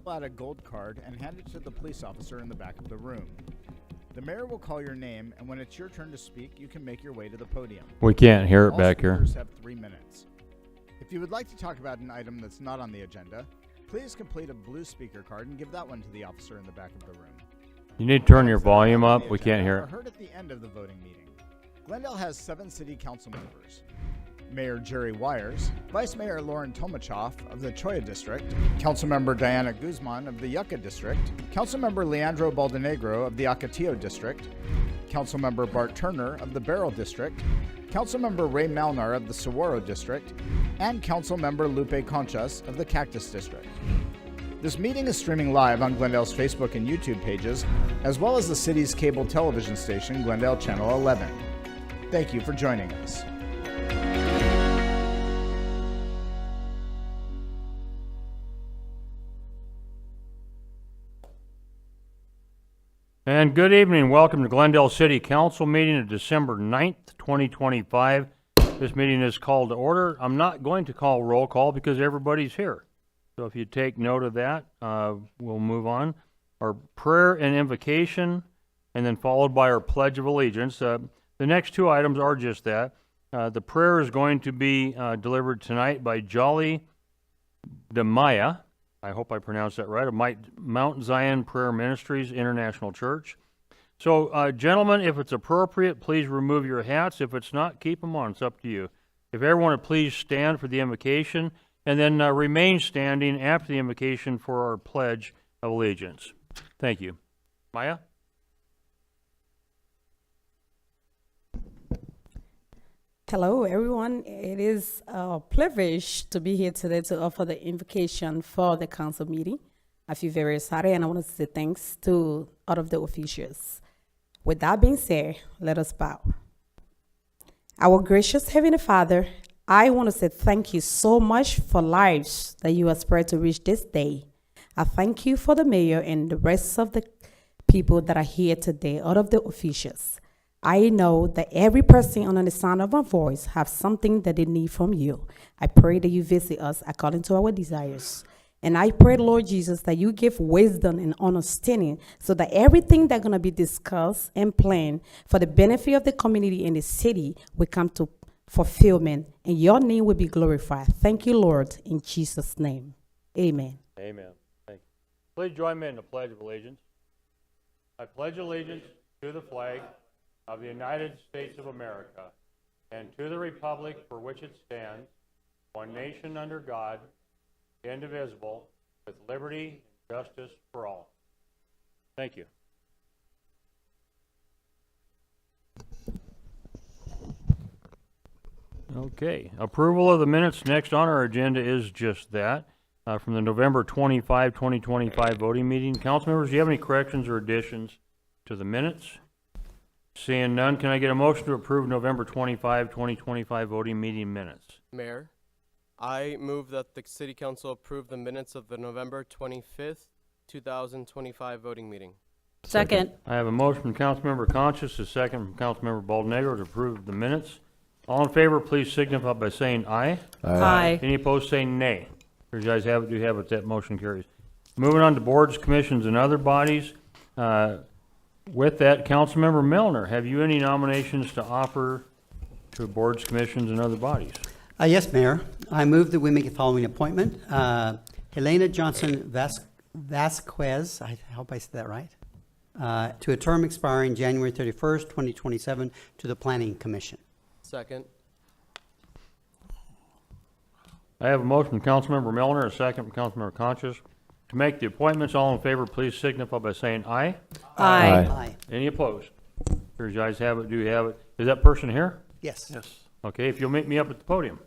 out a gold card and hand it to the police officer in the back of the room. The mayor will call your name, and when it's your turn to speak, you can make your way to the podium. We can't hear it All back here. speakers have 3 minutes. If you would like to talk about an item that's not on the agenda, please complete a blue speaker card and give that one to the officer in the back of the room. You need to turn your Items that are volume not on up. the We can't agenda hear are it. heard at the end of the voting meeting. Glendale has 7 city council members. Mayor Jerry Wires, Vice Mayor Lauren Tomachoff of the Choya District, Councilmember Diana Guzman of the Yucca District, Councilmember Leandro Baldenegro of the Ocotillo District, Councilmember Bart Turner of the Beryl District, Councilmember Ray Malnar of the Saguaro District, and Councilmember Lupe Conchas of the Cactus District. This meeting is streaming live on Glendale's Facebook and YouTube pages, as well as the city's cable television station, Glendale Channel 11. Thank you for joining us. And good evening. Welcome to Glendale City Council meeting of December 9th, 2025. This meeting is called to order. I'm not going to call roll call because everybody's here. So if you take note of that, we'll move on. Our prayer and invocation, and then followed by our Pledge of Allegiance. The next 2 items are just that. The prayer is going to be delivered tonight by Jolly DeMaya. I hope I pronounced that right, of Mount Zion Prayer Ministries International Church. So, gentlemen, if it's appropriate, please remove your hats. If it's not, keep them on. It's up to you. If everyone would please stand for the invocation, and then remain standing after the invocation for our Pledge of Allegiance. Thank you. Maya? Hello, everyone. It is a privilege to be here today to offer the invocation for the council meeting. I feel very excited, and I want to say thanks to all of the officials. With that being said, let us bow. Our gracious Heavenly Father, I want to say thank you so much for lives that you have spread to reach this day. I thank you for the mayor and the rest of the people that are here today, all of the officials. I know that every person under the sound of my voice have something that they need from you. I pray that you visit us according to our desires. And I pray, Lord Jesus, that you give wisdom and understanding so that everything that's going to be discussed and planned for the benefit of the community and the city will come to fulfillment, and your name will be glorified. Thank you, Lord, in Jesus' name. Amen. Amen. Thank you. Please join me in the Pledge of Allegiance. I pledge allegiance to the flag of the United States of America and to the republic for which it stands, one nation under God, indivisible, with liberty and justice for all. Thank you. Okay, approval of the minutes. Next on our agenda is just that, from the November 25, 2025 voting meeting. Council members, do you have any corrections or additions to the minutes? Seeing none, can I get a motion to approve November 25, 2025 voting meeting minutes? Mayor, I move that the City Council approve the minutes of the November 25th, 2025 voting meeting. Second. I have a motion from Councilmember Conscious, a second from Councilmember Baldenegro to approve the minutes. All in favor, please signify by saying aye. Aye. Any opposed, say nay. Here, you guys have it, do have it, that motion carries. Moving on to boards, commissions, and other bodies. With that, Councilmember Milner, have you any nominations to offer to boards, commissions, and other bodies? Yes, Mayor. I move that we make the following appointment. Helena Johnson Vasquez, I hope I said that right, to a term expiring January 31st, 2027, to the Planning Commission. Second. I have a motion from Councilmember Milner, a second from Councilmember Conscious. To make the appointments, all in favor, please signify by saying aye. Aye. Aye. Any opposed? Here, you guys have it, do you have it? Is that person here? Yes. Yes. Okay, if you'll meet me up at the podium.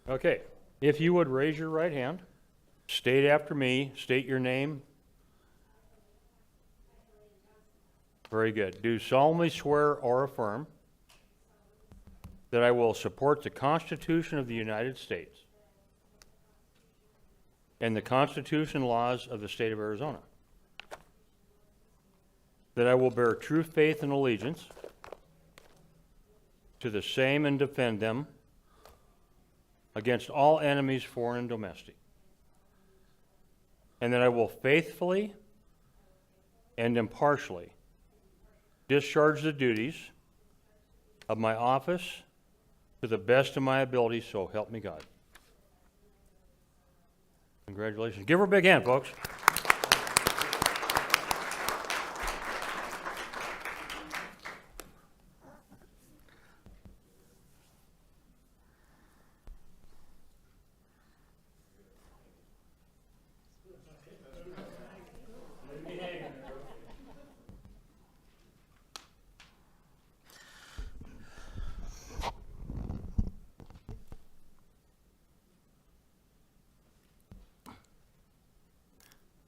Okay, if you would raise your right hand, state after me, state your name. Very good. Do solemnly swear or affirm that I will support the Constitution of the United States and the Constitution and laws of the state of Arizona, that I will bear true faith and allegiance to the same and defend them against all enemies, foreign and domestic, and that I will faithfully and impartially discharge the duties of my office to the best of my ability, so help me God. Congratulations. Give her a big hand, folks.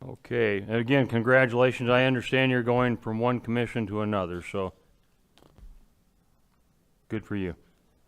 Okay, and again, congratulations. I understand you're going from one commission to another, so good for you.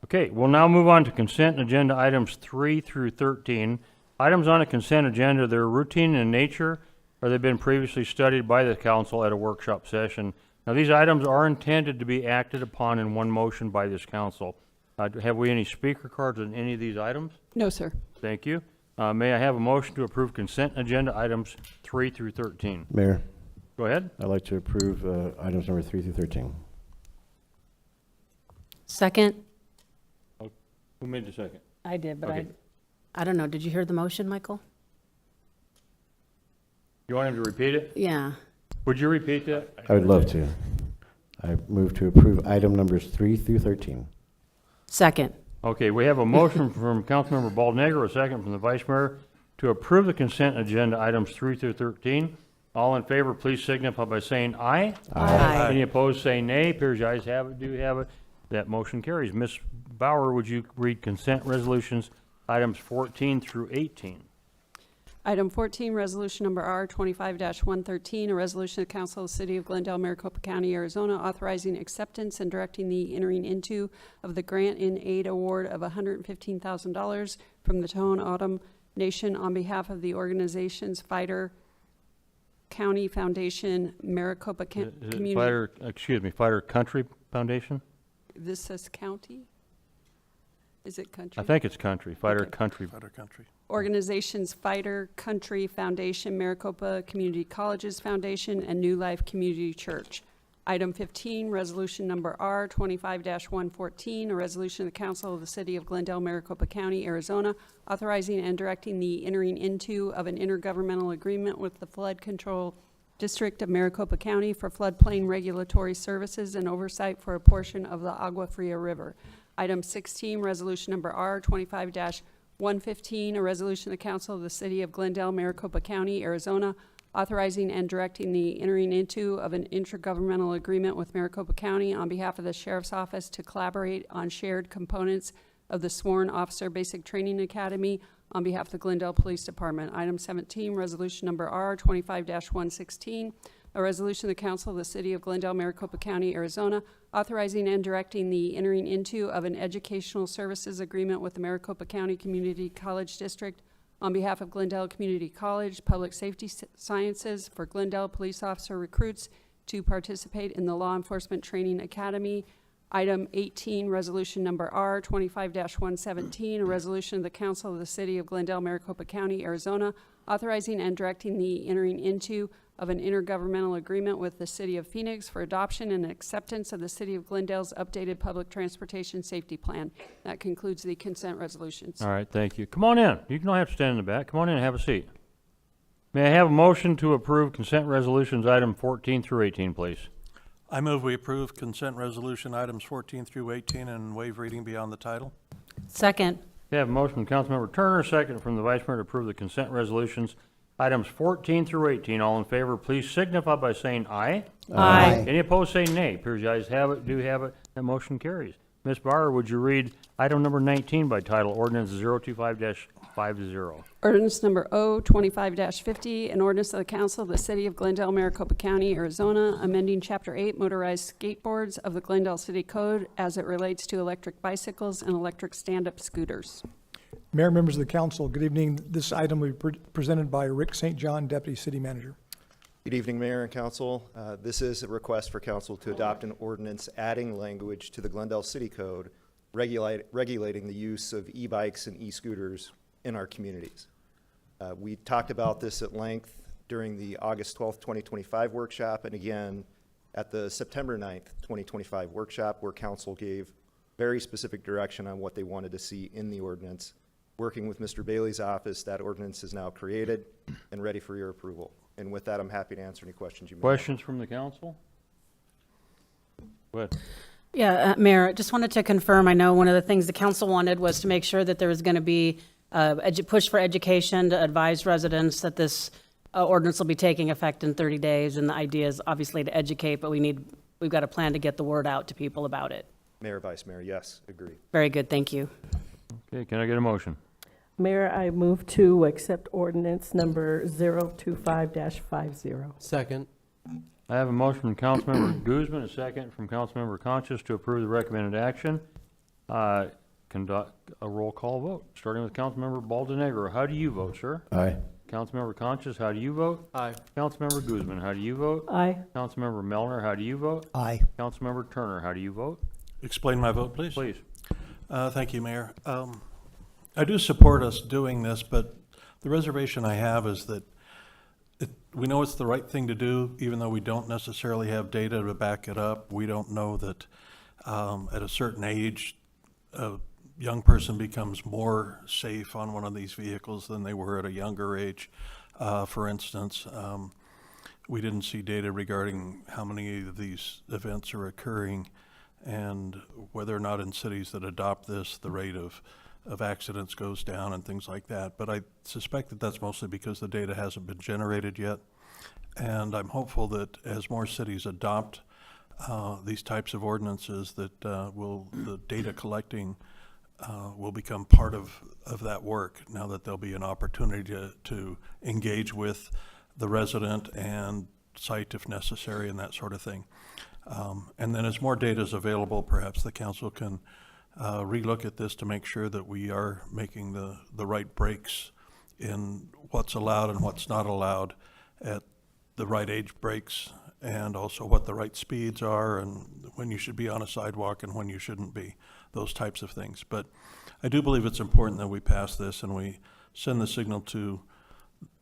Okay, we'll now move on to consent agenda items 3 through 13. Items on a consent agenda, they're routine in nature, or they've been previously studied by the council at a workshop session. Now, these items are intended to be acted upon in one motion by this council. Have we any speaker cards on any of these items? No, sir. Thank you. May I have a motion to approve consent agenda items 3 through 13? Mayor, Go ahead. I'd like to approve items number 3 through 13. Second? Who made the second? I did, but Okay. I don't know. Did you hear the motion, Michael? You want him to repeat it? Yeah. Would you repeat that? I would love to. I move to approve item numbers 3 through 13. Second? Okay, we have a motion from Councilmember Baldnegro, a second from the Vice Mayor, to approve the consent agenda items 3 through 13. All in favor, please signify by saying aye. Aye. Any opposed, say nay. Appears the ayes have it, do have it. That motion carries. Ms. Bauer, would you read consent resolutions items 14 through 18? Item 14, resolution number R 25-113, a resolution of the Council of the City of Glendale, Maricopa County, Arizona, authorizing acceptance and directing the entering into of the grant in aid award of $115,000 from the Tohono O'odham Nation on behalf of the organization's Fighter County Foundation, Maricopa Is it Community. Fighter Country Foundation? This says county? Is it country? I think it's country, Fighter Okay. Country. Organizations Fighter Country Foundation, Maricopa Community Colleges Foundation, and New Life Community Church. Item 15, resolution number R 25-114, a resolution of the Council of the City of Glendale, Maricopa County, Arizona, authorizing and directing the entering into of an intergovernmental agreement with the Flood Control District of Maricopa County for floodplain regulatory services and oversight for a portion of the Agua Fria River. Item 16, resolution number R 25-115, a resolution of the Council of the City of Glendale, Maricopa County, Arizona, authorizing and directing the entering into of an intergovernmental agreement with Maricopa County on behalf of the Sheriff's Office to collaborate on shared components of the Sworn Officer Basic Training Academy on behalf of the Glendale Police Department. Item 17, resolution number R 25-116, a resolution of the Council of the City of Glendale, Maricopa County, Arizona, authorizing and directing the entering into of an educational services agreement with the Maricopa County Community College District on behalf of Glendale Community College Public Safety Sciences for Glendale police officer recruits to participate in the Law Enforcement Training Academy. Item 18, resolution number R 25-117, a resolution of the Council of the City of Glendale, Maricopa County, Arizona, authorizing and directing the entering into of an intergovernmental agreement with the City of Phoenix for adoption and acceptance of the City of Glendale's updated public transportation safety plan. That concludes the consent resolutions. All right, thank you. Come on in. You don't have to stand in the back. Come on in and have a seat. May I have a motion to approve consent resolutions item 14 through 18, please? I move we approve consent resolution items 14 through 18 and waive reading beyond the title. Second? We have a motion from Councilmember Turner, second from the Vice Mayor to approve the consent resolutions items 14 through 18. All in favor, please signify by saying aye. Aye. Any opposed, say nay. Appears the ayes have it, do have it. That motion carries. Ms. Bauer, would you read item number 19 by title, ordinance 025-50? Ordinance number O-25-50, an ordinance of the council of the city of Glendale, Maricopa County, Arizona, amending Chapter 8 motorized skateboards of the Glendale City Code as it relates to electric bicycles and electric stand-up scooters. Mayor, members of the council, good evening. This item will be presented by Rick St. John, Deputy City Manager. Good evening, Mayor and Council. This is a request for council to adopt an ordinance adding language to the Glendale City Code regulating the use of e-bikes and e-scooters in our communities. We talked about this at length during the August 12th, 2025 workshop, and again at the September 9th, 2025 workshop, where council gave very specific direction on what they wanted to see in the ordinance. Working with Mr. Bailey's office, that ordinance is now created and ready for your approval. And with that, I'm happy to answer any questions you may have. Questions from the council? Go ahead. Yeah, Mayor, just wanted to confirm, I know one of the things the council wanted was to make sure that there was going to be push for education to advise residents that this ordinance will be taking effect in 30 days, and the idea is obviously to educate, but we've got a plan to get the word out to people about it. Mayor, Vice Mayor, yes, agree. Very good, thank you. Okay, can I get a motion? Mayor, I move to accept ordinance number 025-50. Second. I have a motion from Councilmember Guzman, a second from Councilmember Concha to approve the recommended action. Conduct a roll call vote, starting with Councilmember Baldenegro. How do you vote, sir? Aye. Councilmember Concha, how do you vote? Aye. Councilmember Guzman, how do you vote? Aye. Councilmember Melner, how do you vote? Aye. Councilmember Turner, how do you vote? Explain my vote, please. Please. Thank you, Mayor. I do support us doing this, but the reservation I have is that we know it's the right thing to do, even though we don't necessarily have data to back it up. We don't know that at a certain age, a young person becomes more safe on one of these vehicles than they were at a younger age. For instance, we didn't see data regarding how many of these events are occurring and whether or not in cities that adopt this, the rate of accidents goes down and things like that. But I suspect that that's mostly because the data hasn't been generated yet. And I'm hopeful that as more cities adopt these types of ordinances, that the data collecting will become part of that work, now that there'll be an opportunity to engage with the resident and cite if necessary and that sort of thing. And then as more data is available, perhaps the council can relook at this to make sure that we are making the right breaks in what's allowed and what's not allowed at the right age breaks, and also what the right speeds are and when you should be on a sidewalk and when you shouldn't be, those types of things. But I do believe it's important that we pass this and we send the signal to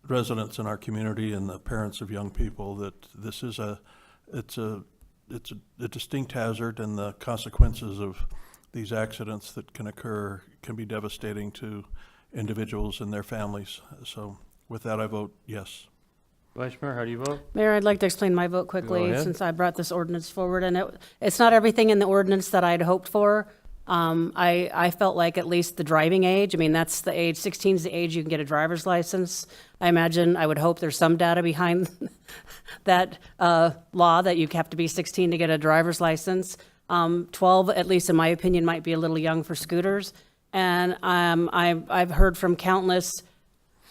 residents in our community and the parents of young people that this is it's a distinct hazard, and the consequences of these accidents that can occur can be devastating to individuals and their families. So with that, I vote yes. Vice Mayor, how do you vote? Mayor, I'd like to explain my vote Go quickly, ahead. since I brought this ordinance forward, and it's not everything in the ordinance that I'd hoped for. I felt like at least the driving age, I mean, that's the age, 16 is the age you can get a driver's license. I would hope there's some data behind that law that you have to be 16 to get a driver's license. 12, at least in my opinion, might be a little young for scooters. And I've heard from countless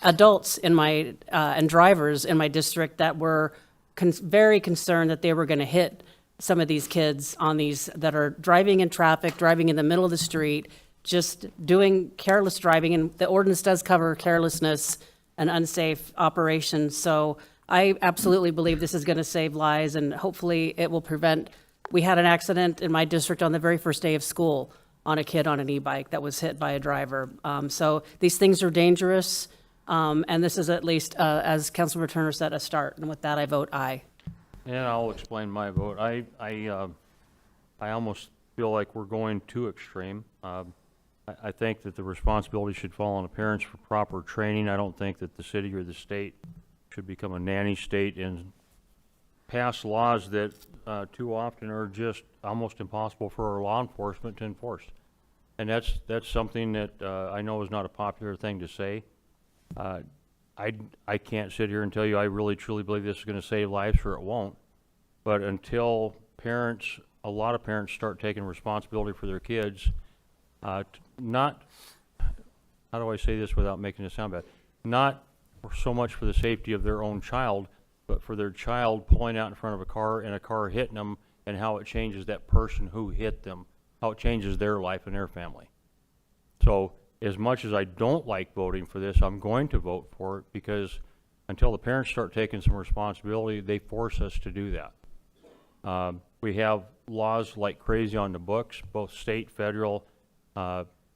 adults in my and drivers in my district that were very concerned that they were going to hit some of these kids on these that are driving in traffic, driving in the middle of the street, just doing careless driving. And the ordinance does cover carelessness and unsafe operations. So I absolutely believe this is going to save lives, and hopefully it will prevent. We had an accident in my district on the very first day of school on a kid on an e-bike that was hit by a driver. So these things are dangerous. And this is at least, as Councilmember Turner said, a start. And with that, I vote aye. And I'll explain my vote. I almost feel like we're going too extreme. I think that the responsibility should fall on the parents for proper training. I don't think that the city or the state should become a nanny state and pass laws that too often are just almost impossible for our law enforcement to enforce. And that's something that I know is not a popular thing to say. I can't sit here and tell you I really truly believe this is going to save lives, or it won't. But until parents a lot of parents start taking responsibility for their kids, not, how do I say this without making it sound bad? Not so much for the safety of their own child, but for their child pulling out in front of a car and a car hitting them, and how it changes that person who hit them, how it changes their life and their family. So as much as I don't like voting for this, I'm going to vote for it, because until the parents start taking some responsibility, they force us to do that. We have laws like crazy on the books, both state, federal,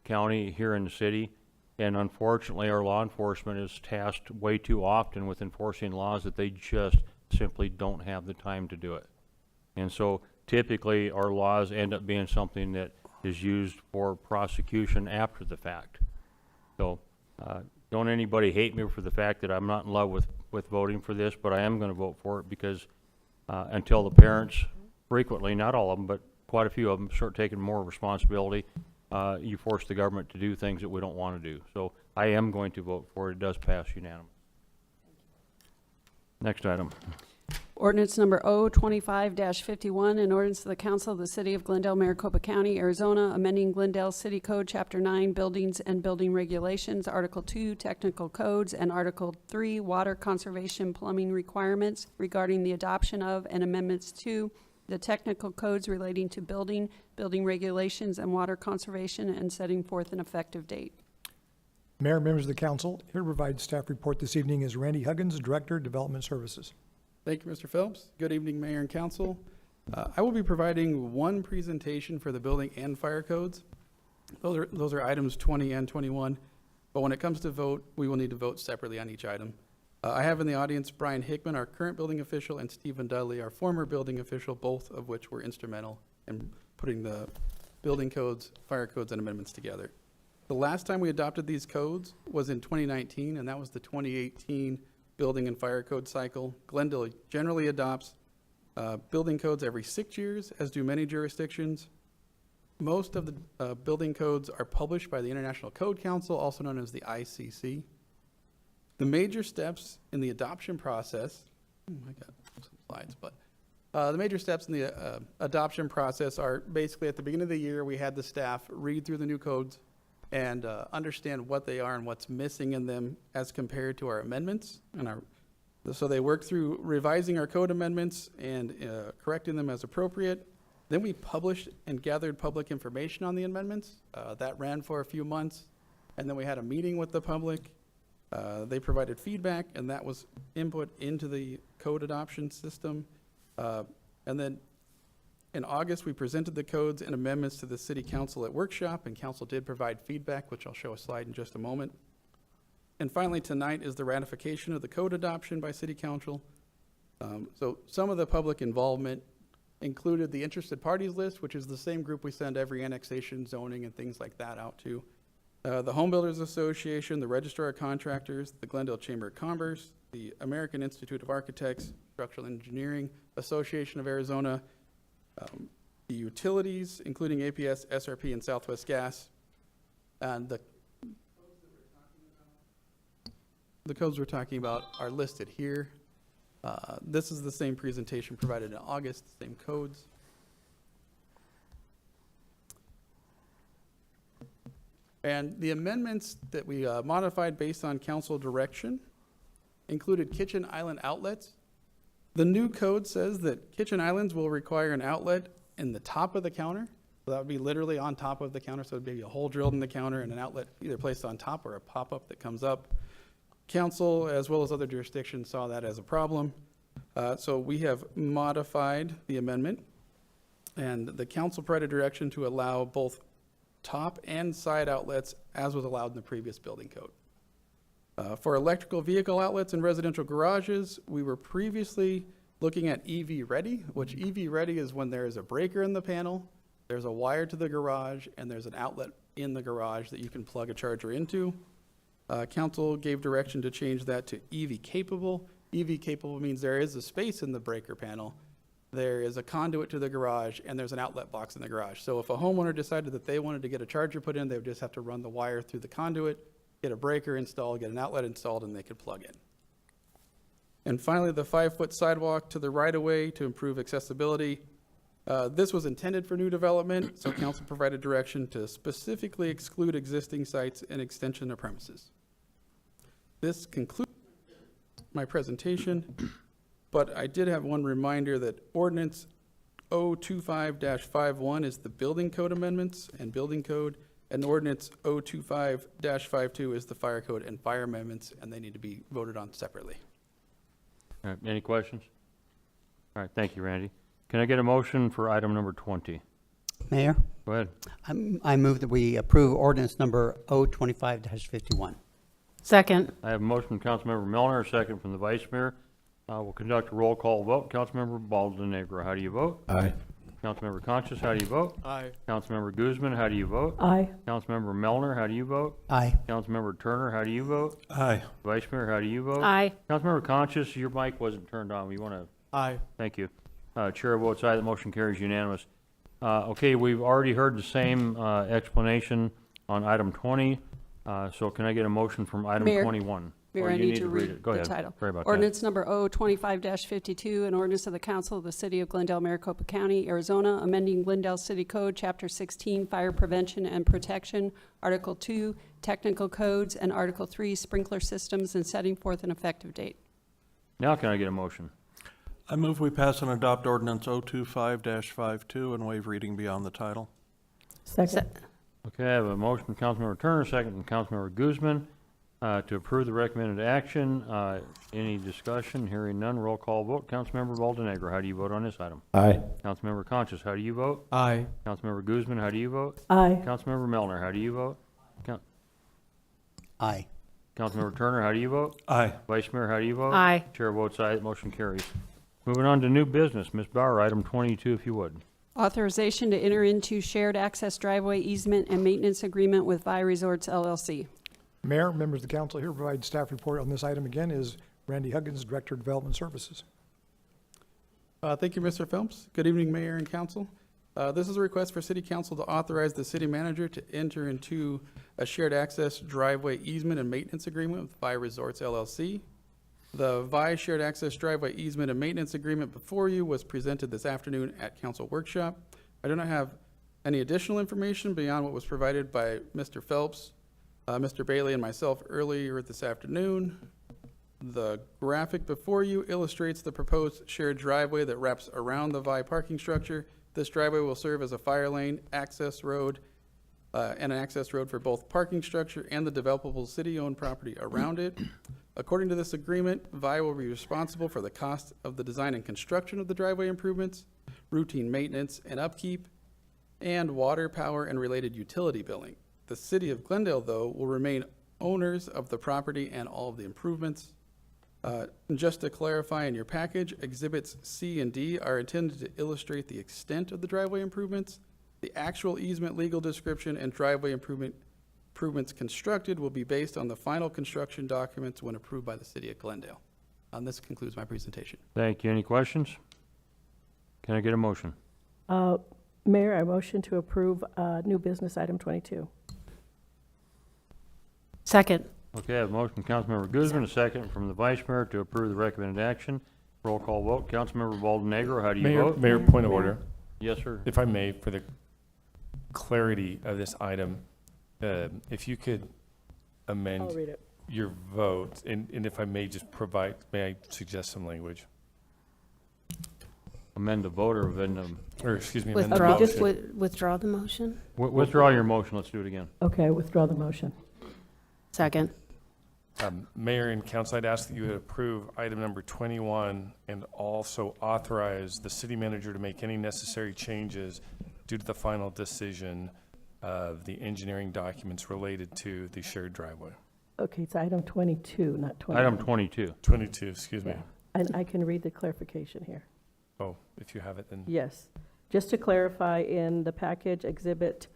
county, here in the city, and unfortunately our law enforcement is tasked way too often with enforcing laws that they just simply don't have the time to do it. And so typically our laws end up being something that is used for prosecution after the fact. So don't anybody hate me for the fact that I'm not in love with voting for this, but I am going to vote for it, because until the parents, frequently, not all of them, but quite a few of them, start taking more responsibility, you force the government to do things that we don't want to do. So I am going to vote for it. It does pass unanimous. Next item. Ordinance number O-25-51, an ordinance of the Council of the City of Glendale, Maricopa County, Arizona, amending Glendale City Code, Chapter 9, Buildings and Building Regulations, Article 2, Technical Codes, and Article 3, Water Conservation Plumbing Requirements, regarding the adoption of and amendments to the technical codes relating to building regulations, and water conservation, and setting forth an effective date. Mayor, members of the council, here to provide staff report this evening is Randy Huggins, Director, Development Services. Thank you, Mr. Phillips. Good evening, Mayor and Council. I will be providing one presentation for the building and fire codes. Those are items 20 and 21, but when it comes to vote, we will need to vote separately on each item. I have in the audience Brian Hickman, our current building official, and Stephen Dudley, our former building official, both of which were instrumental in putting the building codes, fire codes, and amendments together. The last time we adopted these codes was in 2019, and that was the 2018 building and fire code cycle. Glendale generally adopts building codes every 6 years, as do many jurisdictions. Most of the building codes are published by the International Code Council, also known as the ICC. The major steps in the adoption process, I got some slides, but the major steps in the adoption process are basically at the beginning of the year, we had the staff read through the new codes and understand what they are and what's missing in them as compared to our amendments. So they worked through revising our code amendments and correcting them as appropriate. Then we published and gathered public information on the amendments. That ran for a few months. And then we had a meeting with the public. They provided feedback, and that was input into the code adoption system. And then in August, we presented the codes and amendments to the City Council at workshop, and Council did provide feedback, which I'll show a slide in just a moment. And finally, tonight is the ratification of the code adoption by City Council. So some of the public involvement included the interested parties list, which is the same group we send every annexation, zoning, and things like that out to. The Home Builders Association, the Registrar of Contractors, the Glendale Chamber of Commerce, the American Institute of Architects, Structural Engineering Association of Arizona, the utilities, including APS, SRP, and Southwest Gas. And the codes we're talking about are listed here. This is the same presentation provided in August, same codes. And the amendments that we modified based on council direction included kitchen island outlets. The new code says that kitchen islands will require an outlet in the top of the counter. So that would be literally on top of the counter. So it'd be a hole drilled in the counter and an outlet either placed on top or a pop-up that comes up. Council, as well as other jurisdictions, saw that as a problem. So we have modified the amendment, and the council provided direction to allow both top and side outlets, as was allowed in the previous building code. For electrical vehicle outlets and residential garages, we were previously looking at EV ready, which EV ready is when there is a breaker in the panel, there's a wire to the garage, and there's an outlet in the garage that you can plug a charger into. Council gave direction to change that to EV capable. EV capable means there is a space in the breaker panel, there is a conduit to the garage, and there's an outlet box in the garage. So if a homeowner decided that they wanted to get a charger put in, they would just have to run the wire through the conduit, get a breaker installed, get an outlet installed, and they could plug in. And finally, the 5-foot sidewalk to the right-of-way to improve accessibility. This was intended for new development, so council provided direction to specifically exclude existing sites and extension of premises. This concludes my presentation, but I did have one reminder that ordinance 025-51 is the building code amendments and building code, and ordinance 025-52 is the fire code and fire amendments, and they need to be voted on separately. All right, any questions? All right, thank you, Randy. Can I get a motion for item number 20? Mayor, Go ahead. I move that we approve ordinance number 025-51. Second. I have a motion from Councilmember Milner, a second from the Vice Mayor. We'll conduct a roll call vote. Councilmember Baldenegro, how do you vote? Aye. Councilmember Conchas, how do you vote? Aye. Councilmember Guzman, how do you vote? Aye. Councilmember Milner, how do you vote? Aye. Councilmember Turner, how do you vote? Aye. Vice Mayor, how do you vote? Aye. Councilmember Conchas, your mic wasn't turned on. You want to? Aye. Thank you. Chair votes aye. The motion carries unanimous. Okay, we've already heard the same explanation on item 20. So can I get a motion from item Mayor. 21? Mayor, Or I you need to read it. Go the ahead. title. Sorry about Ordinance number 025-52, an ordinance of the Council of the City of Glendale, Maricopa County, Arizona, amending Glendale City Code, Chapter 16, Fire Prevention and Protection, Article 2, Technical Codes, and Article 3, Sprinkler Systems, and setting forth an effective date. that. Now can I get a motion? I move we pass and adopt ordinance 025-52 and waive reading beyond the title. Second. Okay, I have a motion from Councilmember Turner, second from Councilmember Guzman, to approve the recommended action. Any discussion? Hearing none, roll call vote. Councilmember Baldenegro, how do you vote on this item? Aye. Councilmember Conchas, how do you vote? Aye. Councilmember Guzman, how do you vote? Aye. Councilmember Milner, how do you vote? Aye. Councilmember Turner, how do you vote? Aye. Vice Mayor, how do you vote? Aye. Chair votes aye, motion carries. Moving on to new business. Ms. Bauer, item 22, if you would. Authorization to enter into shared access driveway easement and maintenance agreement with Vi Resorts LLC. Mayor, members of the council, here to provide staff report on this item again is Randy Huggins, Director of Development Services. Thank you, Mr. Phelps. Good evening, Mayor and Council. This is a request for City Council to authorize the city manager to enter into a shared access driveway easement and maintenance agreement with Vi Resorts LLC. The Vi Shared Access Driveway Easement and Maintenance Agreement before you was presented this afternoon at Council Workshop. I do not have any additional information beyond what was provided by Mr. Phelps, Mr. Bailey, and myself earlier this afternoon. The graphic before you illustrates the proposed shared driveway that wraps around the Vi parking structure. This driveway will serve as a fire lane, access road, and an access road for both parking structure and the developable city-owned property around it. According to this agreement, Vi will be responsible for the cost of the design and construction of the driveway improvements, routine maintenance and upkeep, and water, power, and related utility billing. The city of Glendale, though, will remain owners of the property and all of the improvements. Just to clarify, in your package, exhibits C and D are intended to illustrate the extent of the driveway improvements. The actual easement legal description and driveway improvements constructed will be based on the final construction documents when approved by the city of Glendale. This concludes my presentation. Thank you. Any questions? Can I get a motion? Mayor, I motion to approve new business item 22. Second. Okay, I have a motion from Councilmember Guzman, a second from the Vice Mayor to approve the recommended action. Roll call vote. Councilmember Baldenegro, how do you vote? Mayor, point of order. Yes, sir. If I may, for the clarity of this item, if you could I'll amend read it. your vote, and if I may just provide, may I suggest some language? Amend the vote or Or, excuse me, amend the Withdraw, motion. withdraw the motion. withdraw your motion. Let's do it again. Okay, withdraw the motion. Second. Mayor and council, I'd ask that you would approve item number 21 and also authorize the city manager to make any necessary changes due to the final decision of the engineering documents related to the shared driveway. Okay, it's item 22, not 21. Item 22. 22, excuse me. Yeah. And I can read the clarification here. Oh, if you have it, then. Yes. Just to clarify, in the package, exhibit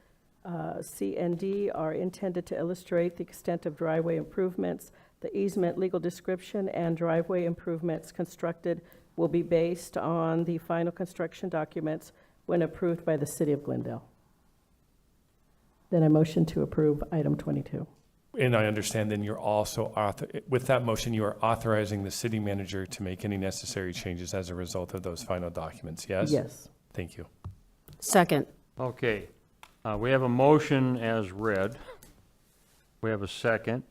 C and D are intended to illustrate the extent of driveway improvements. The easement legal description and driveway improvements constructed will be based on the final construction documents when approved by the city of Glendale. Then I motion to approve item 22. And I understand then you're also, with that motion, you are authorizing the city manager to make any necessary changes as a result of those final documents, yes? Yes. Thank you. Second. Okay, we have a motion as read. We have a second.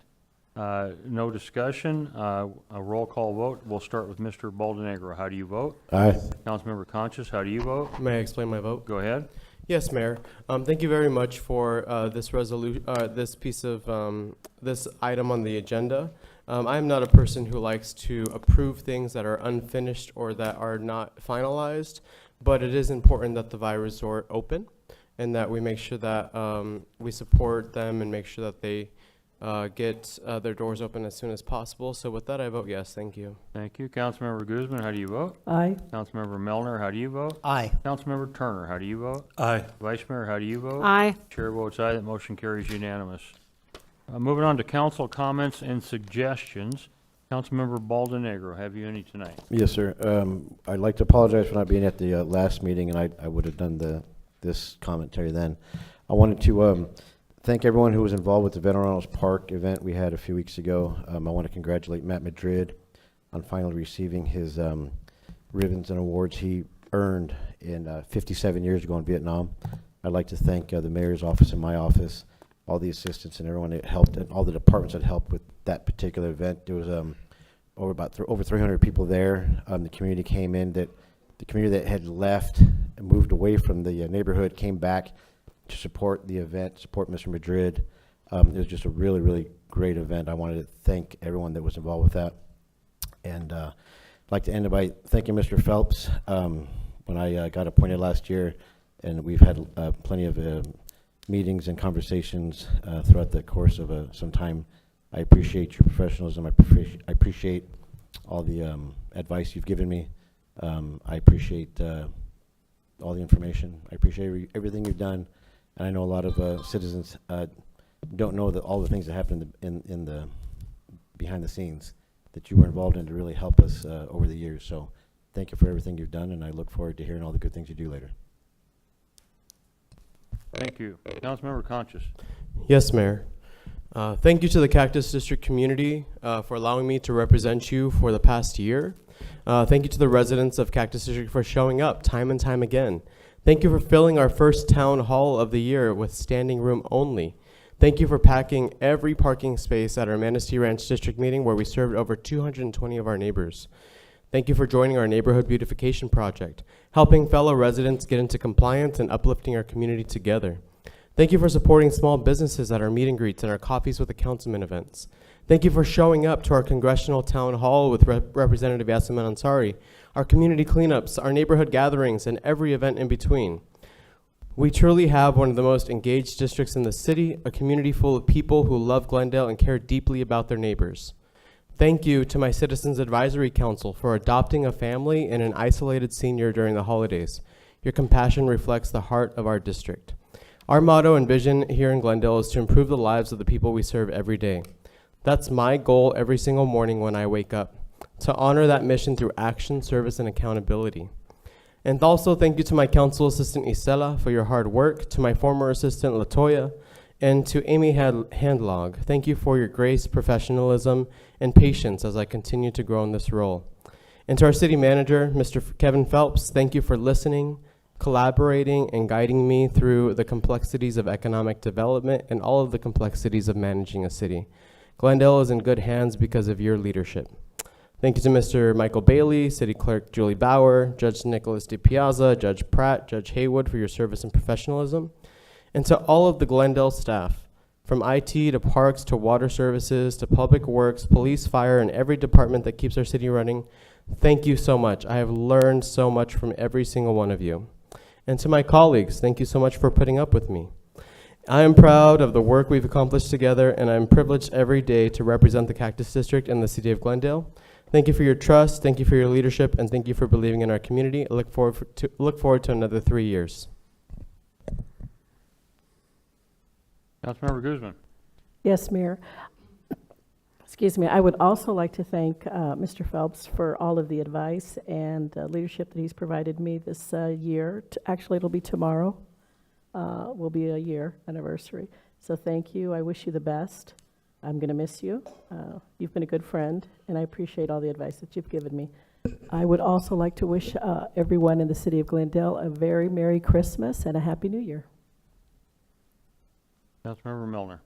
No discussion. A roll call vote. We'll start with Mr. Baldenegro. How do you vote? Aye. Councilmember Conchas, how do you vote? May I explain my vote? Go ahead. Yes, Mayor. Thank you very much for this resolution, this piece of this item on the agenda. I'm not a person who likes to approve things that are unfinished or that are not finalized, but it is important that the Vi Resort open and that we make sure that we support them and make sure that they get their doors open as soon as possible. So with that, I vote yes. Thank you. Thank you. Councilmember Guzman, how do you vote? Aye. Councilmember Melner, how do you vote? Aye. Councilmember Turner, how do you vote? Aye. Vice Mayor, how do you vote? Aye. Chair votes aye. That motion carries unanimous. Moving on to council comments and suggestions. Councilmember Baldenegro, have you any tonight? Yes, sir. I'd like to apologize for not being at the last meeting, and I would have done this commentary then. I wanted to thank everyone who was involved with the Veteranos Park event we had a few weeks ago. I want to congratulate Matt Madrid on finally receiving his ribbons and awards he earned in 57 years ago in Vietnam. I'd like to thank the mayor's office and my office, all the assistants and everyone that helped, and all the departments that helped with that particular event. There was over 300 people there. The community came in, the community that had left and moved away from the neighborhood came back to support the event, support Mr. Madrid. It was just a really, really great event. I wanted to thank everyone that was involved with that. And I'd like to end it by thanking Mr. Phelps. When I got appointed last year, and we've had plenty of meetings and conversations throughout the course of some time. I appreciate your professionalism. I appreciate all the advice you've given me. I appreciate all the information. I appreciate everything you've done. And I know a lot of citizens don't know that all the things that happened in the behind the scenes that you were involved in to really help us over the years. So thank you for everything you've done, and I look forward to hearing all the good things you do later. Thank you. Councilmember Conchas. Yes, Mayor. Thank you to the Cactus District community for allowing me to represent you for the past year. Thank you to the residents of Cactus District for showing up time and time again. Thank you for filling our first town hall of the year with standing room only. Thank you for packing every parking space at our Manistee Ranch District meeting where we served over 220 of our neighbors. Thank you for joining our neighborhood beautification project, helping fellow residents get into compliance and uplifting our community together. Thank you for supporting small businesses at our meet and greets and our Coffees with the Councilman events. Thank you for showing up to our congressional town hall with Representative Yasaman Ansari, our community cleanups, our neighborhood gatherings, and every event in between. We truly have one of the most engaged districts in the city, a community full of people who love Glendale and care deeply about their neighbors. Thank you to my Citizens Advisory Council for adopting a family and an isolated senior during the holidays. Your compassion reflects the heart of our district. Our motto and vision here in Glendale is to improve the lives of the people we serve every day. That's my goal every single morning when I wake up, to honor that mission through action, service, and accountability. And also thank you to my council assistant Isela for your hard work, to my former assistant Latoya, and to Amy Handlog. Thank you for your grace, professionalism, and patience as I continue to grow in this role. And to our city manager, Mr. Kevin Phelps, thank you for listening, collaborating, and guiding me through the complexities of economic development and all of the complexities of managing a city. Glendale is in good hands because of your leadership. Thank you to Mr. Michael Bailey, City Clerk Julie Bauer, Judge Nicholas DiPiazza, Judge Pratt, Judge Haywood for your service and professionalism. And to all of the Glendale staff, from IT to parks to water services to public works, police, fire, and every department that keeps our city running, thank you so much. I have learned so much from every single one of you. And to my colleagues, thank you so much for putting up with me. I am proud of the work we've accomplished together, and I'm privileged every day to represent the Cactus District and the city of Glendale. Thank you for your trust, thank you for your leadership, and thank you for believing in our community. I look forward to another 3 years. Councilmember Guzman. Yes, Mayor. Excuse me. I would also like to thank Mr. Phelps for all of the advice and leadership that he's provided me this year. Actually, it'll be tomorrow. Will be a year anniversary. So thank you. I wish you the best. I'm going to miss you. You've been a good friend, and I appreciate all the advice that you've given me. I would also like to wish everyone in the city of Glendale a very Merry Christmas and a Happy New Year. Councilmember Milner.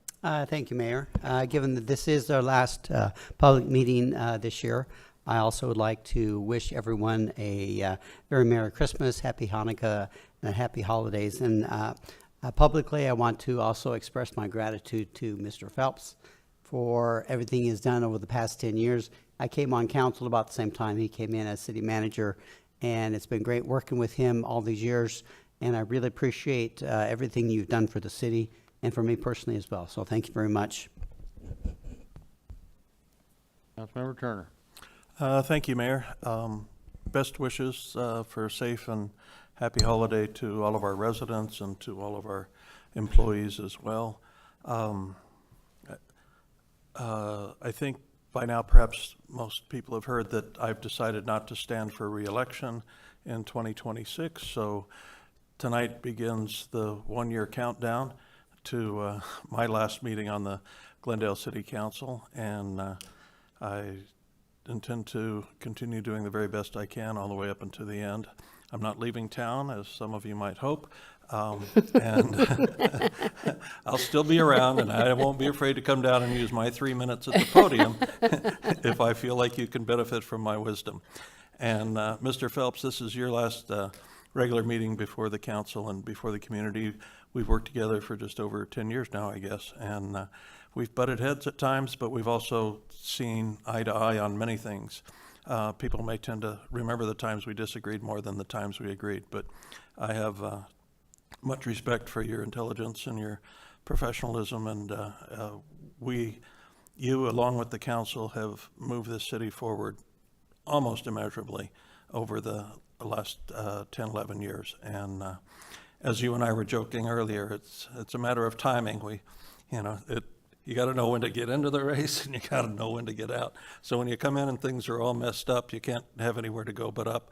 Thank you, Mayor. Given that this is our last public meeting this year, I also would like to wish everyone a very Merry Christmas, Happy Hanukkah, and Happy Holidays. And publicly, I want to also express my gratitude to Mr. Phelps for everything he's done over the past 10 years. I came on council about the same time he came in as city manager, and it's been great working with him all these years, and I really appreciate everything you've done for the city and for me personally as well. So thank you very much. Councilmember Turner. Thank you, Mayor. Best wishes for a safe and happy holiday to all of our residents and to all of our employees as well. I think by now perhaps most people have heard that I've decided not to stand for re-election in 2026. So tonight begins the one-year countdown to my last meeting on the Glendale City Council, and I intend to continue doing the very best I can all the way up until the end. I'm not leaving town, as some of you might hope, and I'll still be around, and I won't be afraid to come down and use my 3 minutes at the podium if I feel like you can benefit from my wisdom. And Mr. Phelps, this is your last regular meeting before the council and before the community. We've worked together for just over 10 years now, I guess, and we've butted heads at times, but we've also seen eye to eye on many things. People may tend to remember the times we disagreed more than the times we agreed, but I have much respect for your intelligence and your professionalism, and you, along with the council, have moved this city forward almost immeasurably over the last 10, 11 years. And as you and I were joking earlier, it's a matter of timing. You got to know when to get into the race, and you got to know when to get out. So when you come in and things are all messed up, you can't have anywhere to go but up.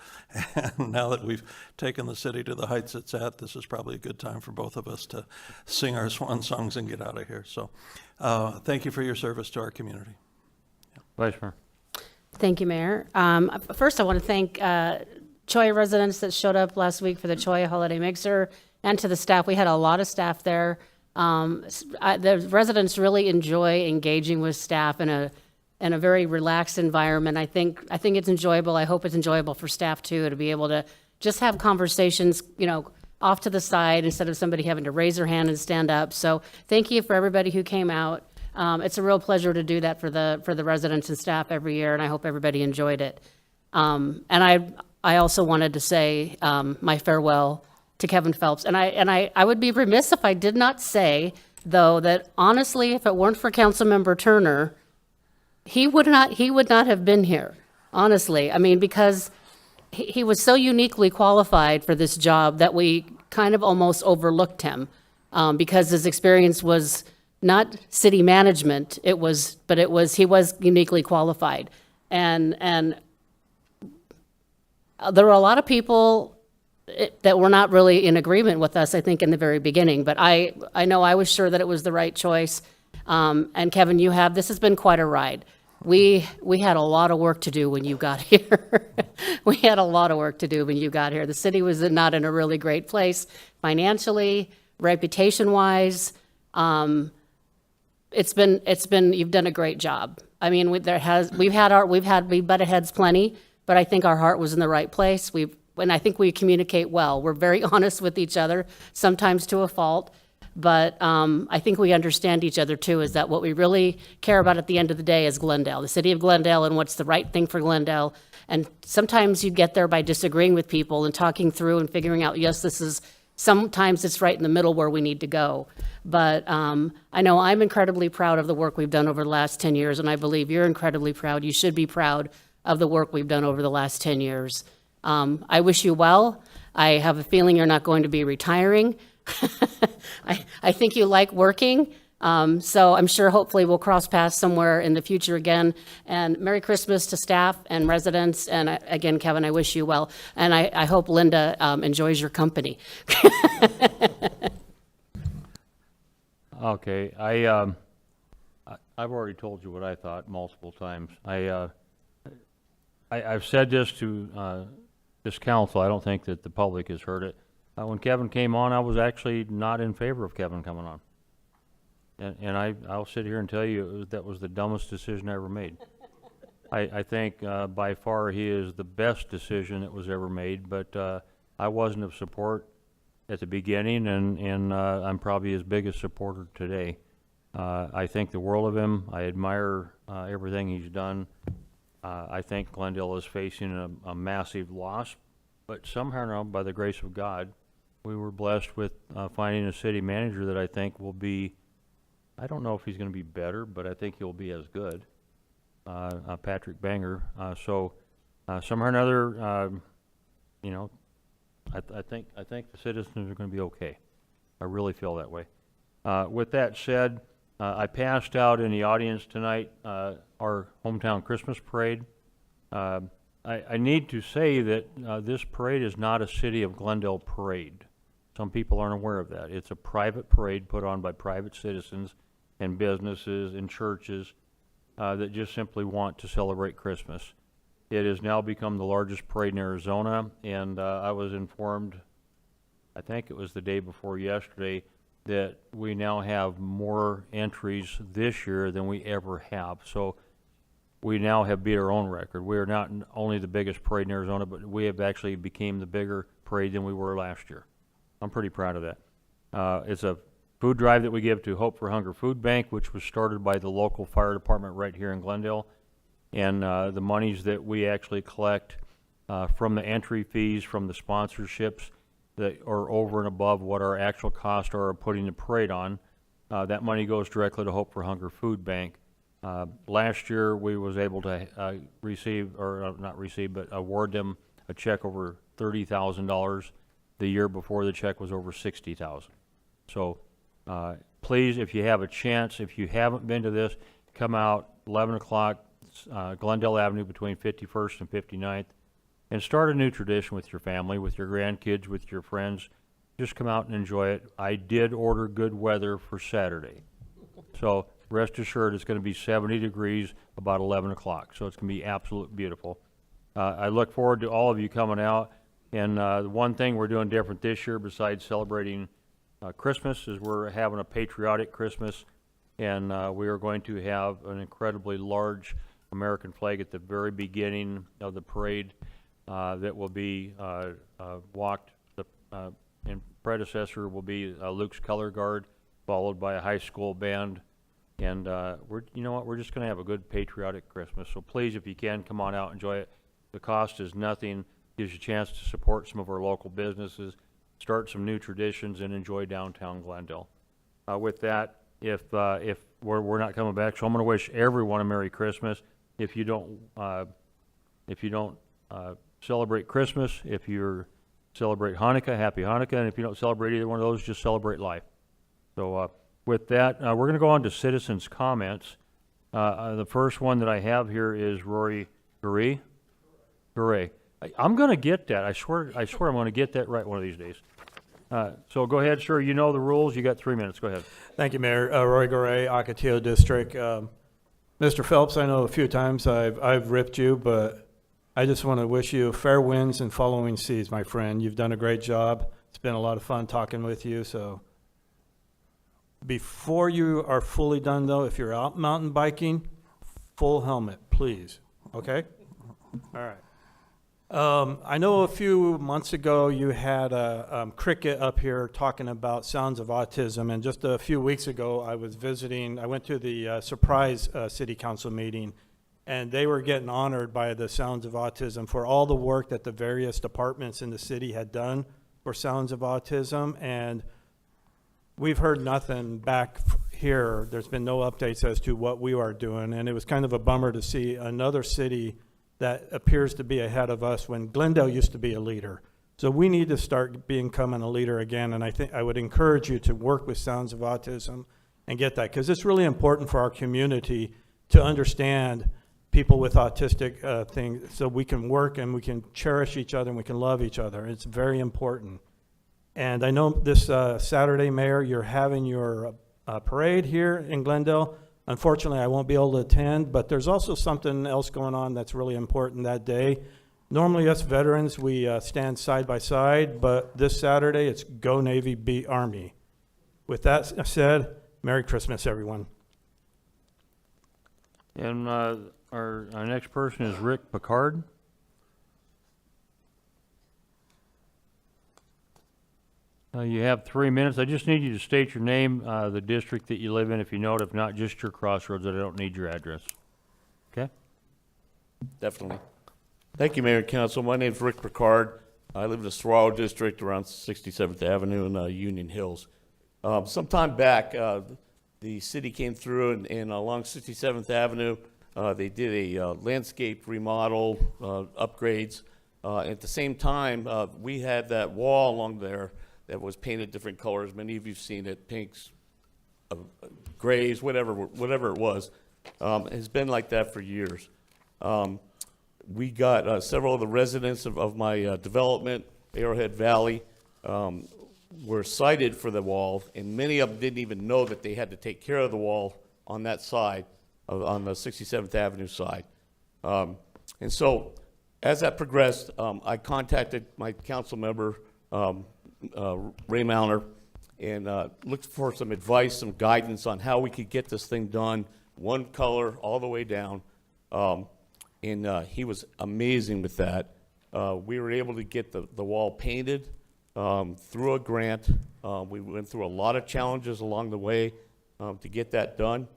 And now that we've taken the city to the heights it's at, this is probably a good time for both of us to sing our swan songs and get out of here. So thank you for your service to our community. Vice Mayor. Thank you, Mayor. First, I want to thank Cholla residents that showed up last week for the Cholla Holiday Mixer, and to the staff. We had a lot of staff there. The residents really enjoy engaging with staff in a very relaxed environment. I think it's enjoyable. I hope it's enjoyable for staff too, to be able to just have conversations, off to the side instead of somebody having to raise their hand and stand up. So thank you for everybody who came out. It's a real pleasure to do that for the residents and staff every year, and I hope everybody enjoyed it. And I also wanted to say my farewell to Kevin Phelps. And I would be remiss if I did not say, though, that honestly, if it weren't for Councilmember Turner, he would not have been here, honestly. I mean, because he was so uniquely qualified for this job that we kind of almost overlooked him, because his experience was not city management, he was uniquely qualified. And there were a lot of people that were not really in agreement with us, I think, in the very beginning, but I know I was sure that it was the right choice. And Kevin, this has been quite a ride. We had a lot of work to do when you got here. We had a lot of work to do when you got here. The city was not in a really great place financially, reputation-wise. You've done a great job. I mean, we've butted heads plenty, but I think our heart was in the right place. And I think we communicate well. We're very honest with each other, sometimes to a fault, but I think we understand each other too, is that what we really care about at the end of the day is Glendale, the city of Glendale, and what's the right thing for Glendale. And sometimes you get there by disagreeing with people and talking through and figuring out, yes, sometimes it's right in the middle where we need to go. But I know I'm incredibly proud of the work we've done over the last 10 years, and I believe you're incredibly proud. You should be proud of the work we've done over the last 10 years. I wish you well. I have a feeling you're not going to be retiring. I think you like working. So I'm sure hopefully we'll cross paths somewhere in the future again. And Merry Christmas to staff and residents. And again, Kevin, I wish you well. And I hope Linda enjoys your company. Okay, I've already told you what I thought multiple times. I've said this to this council. I don't think that the public has heard it. When Kevin came on, I was actually not in favor of Kevin coming on. And I'll sit here and tell you that was the dumbest decision I ever made. I think by far he is the best decision that was ever made, but I wasn't of support at the beginning, and I'm probably his biggest supporter today. I think the world of him. I admire everything he's done. I think Glendale is facing a massive loss, but somehow or another, by the grace of God, we were blessed with finding a city manager that I think will be, I don't know if he's going to be better, but I think he'll be as good, Patrick Banger. So somehow or another, you know, I think the citizens are going to be okay. I really feel that way. With that said, I passed out in the audience tonight our hometown Christmas parade. I need to say that this parade is not a City of Glendale parade. Some people aren't aware of that. It's a private parade put on by private citizens and businesses and churches that just simply want to celebrate Christmas. It has now become the largest parade in Arizona, and I was informed, I think it was the day before yesterday, that we now have more entries this year than we ever have. So we now have beat our own record. We are not only the biggest parade in Arizona, but we have actually became the bigger parade than we were last year. I'm pretty proud of that. It's a food drive that we give to Hope for Hunger Food Bank, which was started by the local fire department right here in Glendale. And the monies that we actually collect from the entry fees, from the sponsorships that are over and above what our actual costs are of putting the parade on, that money goes directly to Hope for Hunger Food Bank. Last year, we was able to receive, or not receive, but award them a check over $30,000. The year before, the check was over $60,000. So please, if you have a chance, if you haven't been to this, come out 11 o'clock, Glendale Avenue between 51st and 59th, and start a new tradition with your family, with your grandkids, with your friends. Just come out and enjoy it. I did order good weather for Saturday. So rest assured it's going to be 70 degrees about 11 o'clock. So it's going to be absolutely beautiful. I look forward to all of you coming out. And the one thing we're doing different this year besides celebrating Christmas is we're having a patriotic Christmas. And we are going to have an incredibly large American flag at the very beginning of the parade that will be walked. And predecessor will be Luke's Color Guard, followed by a high school band. And you know what, we're just going to have a good patriotic Christmas. So please, if you can, come on out, enjoy it. The cost is nothing. Gives you a chance to support some of our local businesses, start some new traditions, and enjoy downtown Glendale. With that, if we're not coming back, so I'm going to wish everyone a Merry Christmas. If you don't celebrate Christmas, if you celebrate Hanukkah, Happy Hanukkah, and if you don't celebrate either one of those, just celebrate life. So with that, we're going to go on to citizens' comments. The first one that I have here is Rory Gouret. I'm going to get that. I swear I'm going to get that right one of these days. So go ahead, sir. You know the rules. You got 3 minutes. Go ahead. Thank you, Mayor. Roy Gouret, Ocotillo District. Mr. Phelps, I know a few times I've ripped you, but I just want to wish you fair winds and following seas, my friend. You've done a great job. It's been a lot of fun talking with you. So before you are fully done, though, if you're out mountain biking, full helmet, please. Okay? All right. I know a few months ago you had Cricket up here talking about Sounds of Autism, and just a few weeks ago I went to the surprise city council meeting, and they were getting honored by the Sounds of Autism for all the work that the various departments in the city had done for Sounds of Autism, and we've heard nothing back here. There's been no updates as to what we are doing, and it was kind of a bummer to see another city that appears to be ahead of us when Glendale used to be a leader. So we need to start becoming a leader again, and I think I would encourage you to work with Sounds of Autism and get that, because it's really important for our community to understand people with autistic things, so we can work and we can cherish each other and we can love each other. It's very important. And I know this Saturday, Mayor, you're having your parade here in Glendale. Unfortunately, I won't be able to attend, but there's also something else going on that's really important that day. Normally, us veterans, we stand side by side, but this Saturday, it's Go Navy, Beat Army. With that said, Merry Christmas, everyone. And our next person is Rick Picard. You have 3 minutes. I just need you to state your name, the district that you live in, if you know it. If not, just your crossroads. I don't need your address. Okay? Definitely. Thank you, Mayor and Council. My name's Rick Picard. I live in the Saguaro District around 67th Avenue in Union Hills. Sometime back, the city came through and along 67th Avenue, they did a landscape remodel, upgrades. At the same time, we had that wall along there that was painted different colors. Many of you've seen it, pinks, grays, whatever it was. It's been like that for years. We got several of the residents of my development, Arrowhead Valley, were cited for the wall, and many of them didn't even know that they had to take care of the wall on that side, on the 67th Avenue side. And so, as that progressed, I contacted my council member, Ray Mauner, and looked for some advice, some guidance on how we could get this thing done, one color all the way down. And he was amazing with that. We were able to get the wall painted through a grant. We went through a lot of challenges along the way to get that done.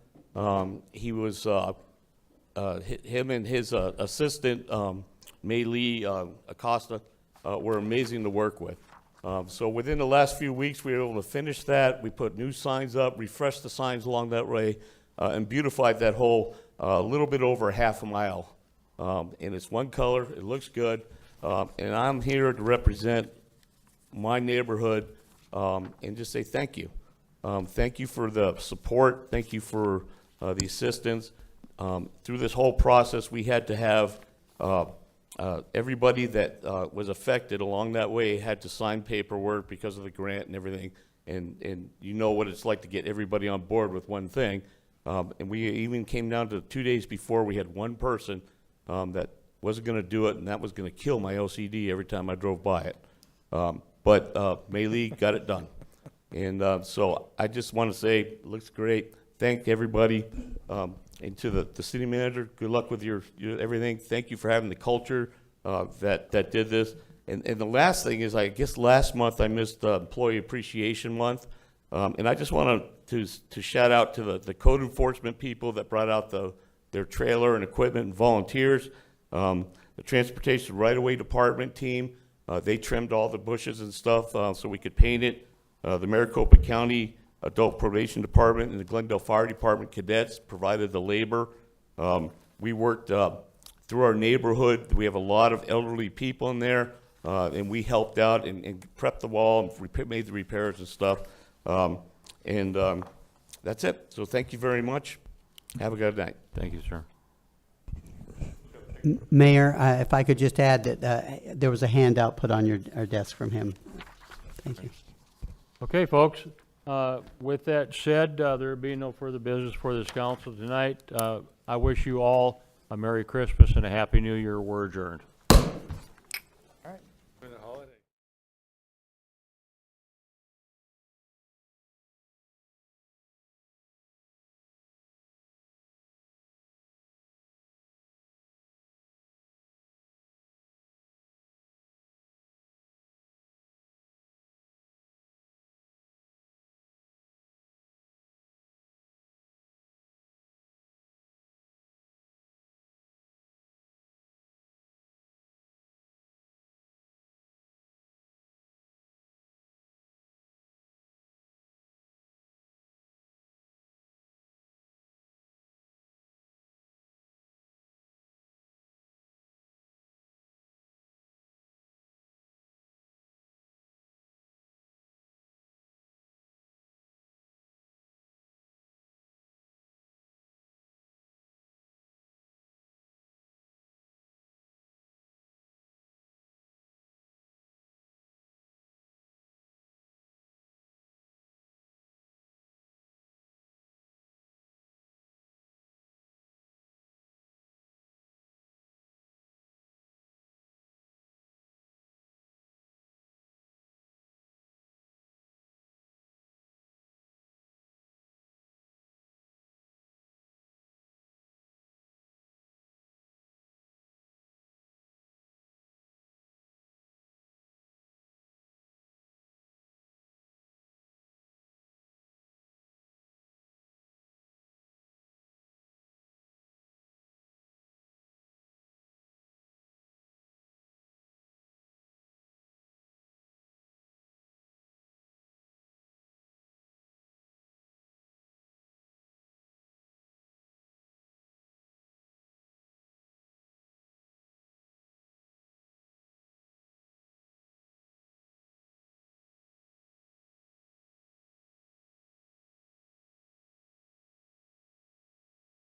He was, him and his assistant, May Lee Acosta, were amazing to work with. So within the last few weeks, we were able to finish that. We put new signs up, refreshed the signs along that way, and beautified that whole a little bit over half a mile. And it's one color, it looks good, and I'm here to represent my neighborhood and just say thank you. Thank you for the support, thank you for the assistance. Through this whole process, we had to have everybody that was affected along that way had to sign paperwork because of the grant and everything, and you know what it's like to get everybody on board with one thing. And we even came down to 2 days before we had one person that wasn't going to do it, and that was going to kill my OCD every time I drove by it. But May Lee got it done. And so I just want to say, it looks great. Thank everybody. And to the city manager, good luck with your everything. Thank you for having the culture that did this. And the last thing is, I guess last month I missed Employee Appreciation Month. And I just want to shout out to the code enforcement people that brought out their trailer and equipment and volunteers. The Transportation Right-of-Way Department team, they trimmed all the bushes and stuff so we could paint it. The Maricopa County Adult Probation Department and the Glendale Fire Department cadets provided the labor. We worked through our neighborhood. We have a lot of elderly people in there, and we helped out and prepped the wall and made the repairs and stuff. That's it. So thank you very much. Have a good night. Thank you, sir. Mayor, if I could just add that there was a handout put on our desk from him. Thank you. Okay, folks. With that said, there being no further business for this council tonight, I wish you all a Merry Christmas and a Happy New Year. We're adjourned.